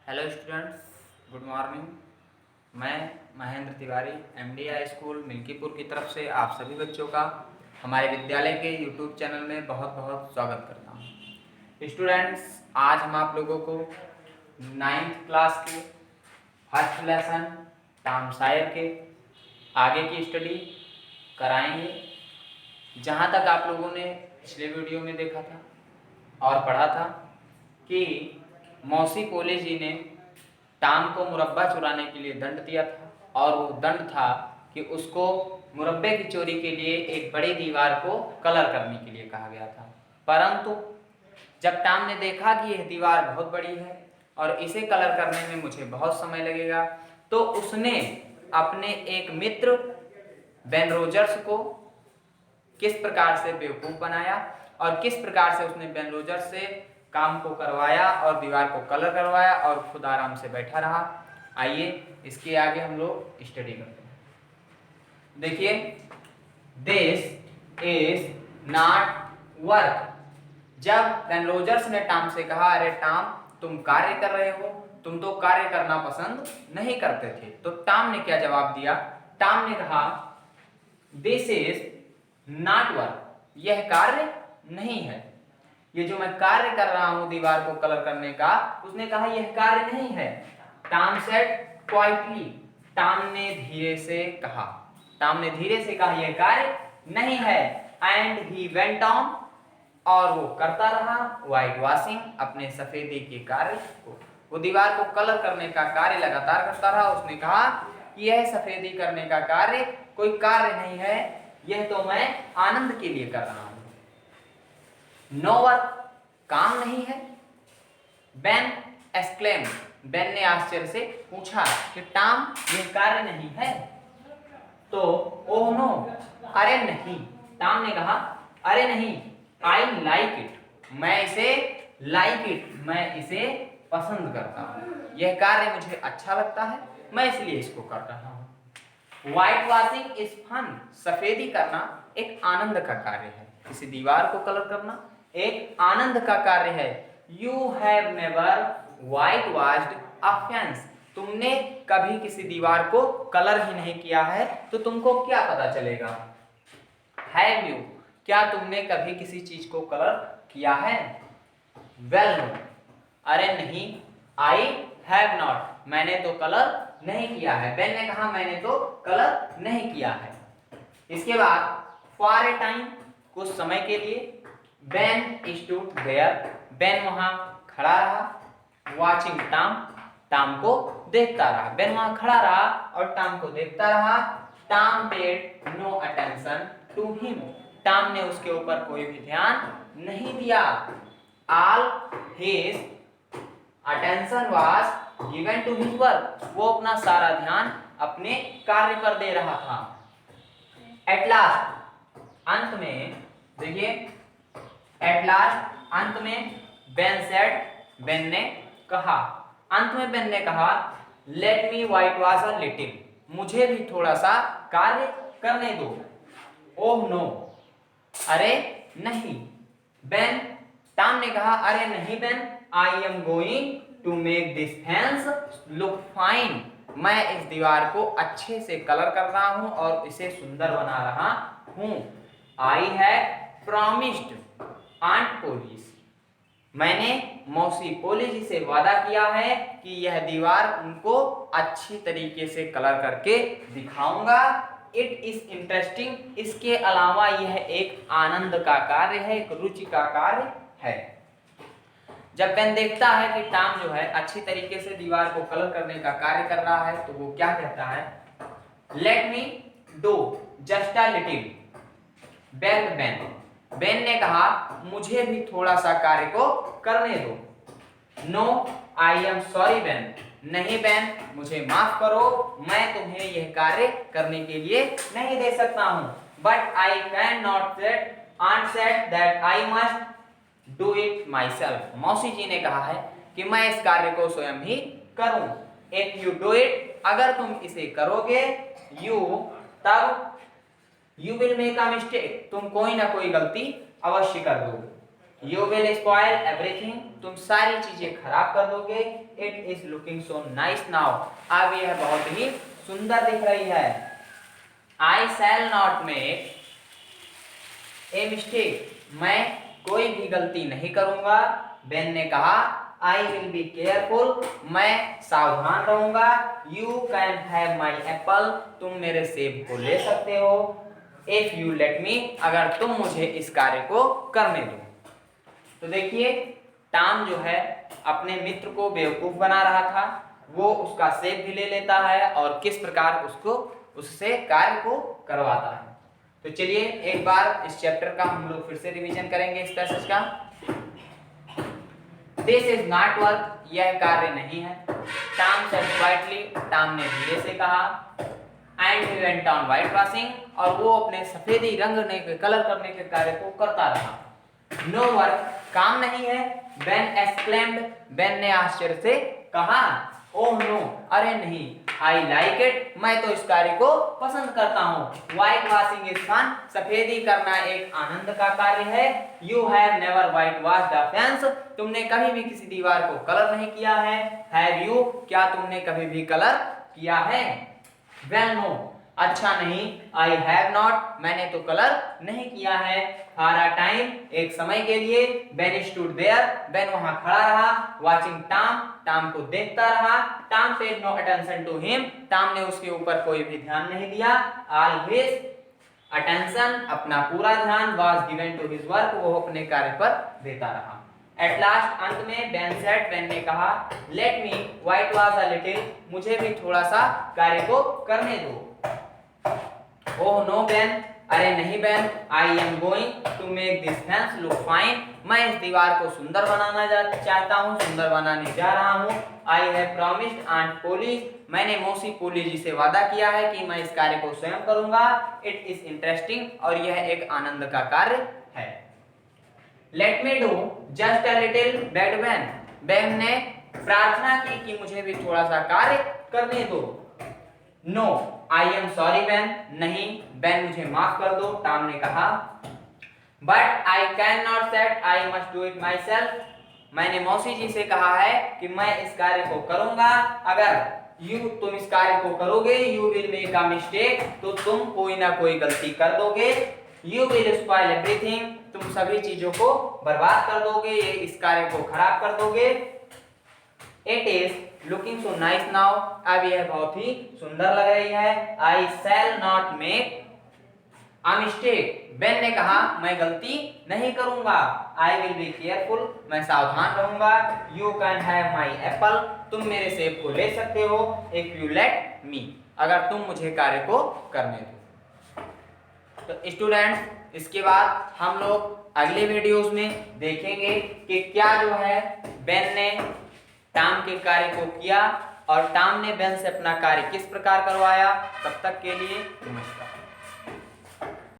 Hello students, good morning. मैं Mahendra Tiwari MDI school Milkipur की तरफ से आप सभी बच्चों का हमारे विद्यालय के यूट्यूब चैनल में बहुत बहुत स्वागत करता हूँ। स्टूडेंट्स, आज हम आप लोगों को 9th क्लास के फर्स्ट लेसन टॉम सॉयर के आगे की स्टडी कराएंगे। जहाँ तक आप लोगों ने पिछले वीडियो में देखा था और पढ़ा था कि मौसी पोले जी ने टॉम को मुरब्बा चुराने के लिए दंड दिया था और वो दंड था कि उसको मुरब्बे की चोरी के लिए एक बड़ी दीवार को कलर करने के लिए कहा गया था। परंतु जब टॉम ने देखा कि यह दीवार बहुत बड़ी है और इसे कलर करने में मुझे बहुत समय लगेगा, तो उसने अपने एक मित्र बेन रोजर्स को किस प्रकार से बेवकूफ़ बनाया और किस प्रकार से उसने बेन रोजर्स से काम को करवाया और दीवार को कलर करवाया और खुद आराम से बैठा रहा। आइए इसके आगे हम लोग स्टडी करते हैं। देखिए, दिस इज नॉट वर्क। जब बेन रोजर्स ने टॉम से कहा, अरे टॉम, तुम कार्य कर रहे हो, तुम तो कार्य करना पसंद नहीं करते थे, तो टॉम ने क्या जवाब दिया? टॉम ने कहा, दिस इज नॉट वर्क। यह कार्य नहीं है। ये जो मैं कार्य कर रहा हूं दीवार को कलर करने का, उसने कहा यह कार्य नहीं है। Tom said quietly. टॉम ने धीरे से कहा। टॉम ने धीरे से कहा यह कार्य नहीं है। And he went on. और वो करता रहा व्हाइट वॉशिंग, अपने सफेदी के कार्य को, वो दीवार को कलर करने का कार्य लगातार करता रहा। उसने कहा यह सफेदी करने का कार्य कोई कार्य नहीं है, यह तो मैं आनंद के लिए कर रहा हूं। नो वर्क, काम नहीं है। Ben exclaim. बेन ने आश्चर्य से पूछा कि टॉम, यह कार्य नहीं है? तो ओह नो, अरे नहीं। टॉम ने कहा, अरे नहीं, आई लाइक इट। मैं इसे लाइक इट, मैं इसे पसंद करता हूं। यह कार्य मुझे अच्छा लगता है, मैं इसलिए इसको कर रहा हूं। White washing is fun. सफेदी करना एक आनंद का कार्य है। किसी दीवार को कलर करना एक आनंद का कार्य है। You have never white washed a fence. तुमने कभी किसी दीवार को कलर ही नहीं किया है, तो तुमको क्या पता चलेगा? हैव यू, क्या तुमने कभी किसी चीज को कलर किया है? वेल नो, अरे नहीं। आई हैव नॉट, मैंने तो कलर नहीं किया है। बेन ने कहा मैंने तो कलर नहीं किया है। इसके बाद फॉर ए टाइम, कुछ समय के लिए, बेन स्टूड देयर। बेन वहां खड़ा रहा। वॉचिंग टॉम, टॉम को देखता रहा। बेन वहां खड़ा रहा और टॉम को देखता रहा। Tom paid no attention to him. Tom ने उसके ऊपर कोई भी ध्यान नहीं दिया। All his attention was given to his work. वो अपना सारा ध्यान अपने कार्य पर दे रहा था। एट लास्ट, अंत में, देखिए, एट लास्ट, अंत में, बेन सेड, बेन ने कहा, अंत में बेन ने कहा, let me white wash a little. मुझे भी थोड़ा सा कार्य करने दो। ओह नो, अरे नहीं। बेन, टॉम ने कहा, अरे नहीं Ben, I am going to make this fence look fine. मैं इस दीवार को अच्छे से कलर कर रहा हूं और इसे सुंदर बना रहा हूं। I had promised aunt Polly's. मैंने मौसी पोली जी से वादा किया है कि यह दीवार उनको अच्छी तरीके से कलर करके दिखाऊंगा। It is interesting. इसके अलावा यह एक आनंद का कार्य है, एक रुचि का कार्य है। जब बेन देखता है कि टॉम जो है अच्छी तरीके से दीवार को कलर करने का कार्य कर रहा है, तो वो क्या कहता है? Let me do just a little, beg Ben. Ben ने कहा मुझे भी थोड़ा सा कार्य को करने दो। No, I am sorry Ben. नहीं बेन, मुझे माफ करो, मैं तुम्हें यह कार्य करने के लिए नहीं दे सकता हूं। But I can not set aunt set that I must do it myself. मौसी जी ने कहा है कि मैं इस कार्य को स्वयं ही करूं। इफ यू डू इट, अगर तुम इसे करोगे, यू, तब, you will make a mistake, तुम कोई ना कोई गलती अवश्य कर दोगे। यू विल स्पॉइल एवरीथिंग, तुम सारी चीजें खराब कर दोगे। It is looking so nice now, अब यह बहुत ही सुंदर दिख रही है। I shall not make a mistake, मैं कोई भी गलती नहीं करूंगा। बेन ने कहा आई विल बी केयरफुल, मैं सावधान रहूंगा। You can have my Apple, तुम मेरे सेब को ले सकते हो। इफ यू लेट मी, अगर तुम मुझे इस कार्य को करने दो। तो देखिए टॉम जो है अपने मित्र को बेवकूफ बना रहा था, वो उसका सेब भी ले लेता है और किस प्रकार उससे कार्य को करवाता है। तो चलिए एक बार इस चैप्टर का हम लोग फिर से रिवीजन करेंगे इस पैसेज का। दिस इज नॉट वर्क, यह कार्य नहीं है। टॉम सेड क्वाइटली, टॉम ने धीरे से कहा। And he went on white washing, और वो अपने सफेदी रंगने के कलर करने के कार्य को करता रहा। नो वर्क, काम नहीं है। बेन एक्सक्लेम्ड, बेन ने आश्चर्य से कहा। ओह नो, अरे नहीं। आई लाइक इट, मैं तो इस कार्य को पसंद करता हूँ। व्हाइट वॉशिंग इज फन, सफेदी करना एक आनंद का कार्य है। You have never white washed a fence, तुमने कभी भी किसी दीवार को कलर नहीं किया है। हैव यू, क्या तुमने कभी भी कलर किया है? वेल नो, अच्छा नहीं। आई हैव नॉट, मैंने तो कलर नहीं किया है। फॉर अ टाइम, एक समय के लिए। बेन स्टूड देयर, बेन वहां खड़ा रहा। वाचिंग टॉम, टॉम को देखता रहा। Tom paid no attention to him, Tom ने उसके ऊपर कोई भी ध्यान नहीं दिया। ऑल हिज अटेंशन, अपना पूरा ध्यान, was given to his work, वो अपने कार्य पर देता रहा। एट लास्ट, अंत में बेन सेड, बेन ने कहा let me white wash a little, मुझे भी थोड़ा सा कार्य को करने दो। ओह नो बेन, अरे नहीं Ben. I am going to make this fence look fine, मैं इस दीवार को सुंदर बनाना चाहता हूँ, सुंदर बनाने जा रहा हूँ। आई हैव प्रॉमिस्ड आंट पोली, मैंने मौसी पोली जी से वादा किया है कि मैं इस कार्य को स्वयं करूंगा। इट इज इंटरेस्टिंग, और यह एक आनंद का कार्य है। Let me do just a little, bed Ben, Ben ने प्रार्थना की कि मुझे भी थोड़ा सा कार्य करने दो। No I am sorry Ben, नहीं बेन मुझे माफ कर दो, टॉम ने कहा। But I can not set I must do it myself, मैंने मौसी जी से कहा है कि मैं इस कार्य को करूंगा। अगर तुम इस कार्य को करोगे, you will make a mistake, तो तुम कोई ना कोई गलती कर दोगे। यू विल स्पॉइल एवरीथिंग, तुम सभी चीजों को बर्बाद कर दोगे, ये इस कार्य को खराब कर दोगे। It is looking so nice now, अब यह बहुत ही सुंदर लग रही है। I shall not make a mistake, Ben ने कहा मैं गलती नहीं करूंगा। आई विल बी केयरफुल, मैं सावधान रहूंगा। You can have my Apple, तुम मेरे सेब को ले सकते हो। इफ यू लेट मी, अगर तुम मुझे कार्य को करने दो। तो स्टूडेंट्स, इसके बाद हम लोग अगले वीडियोस में देखेंगे कि क्या जो है बेन ने टॉम के कार्य को किया और टॉम ने बेन से अपना कार्य किस प्रकार करवाया। तब तक के लिए नमस्कार।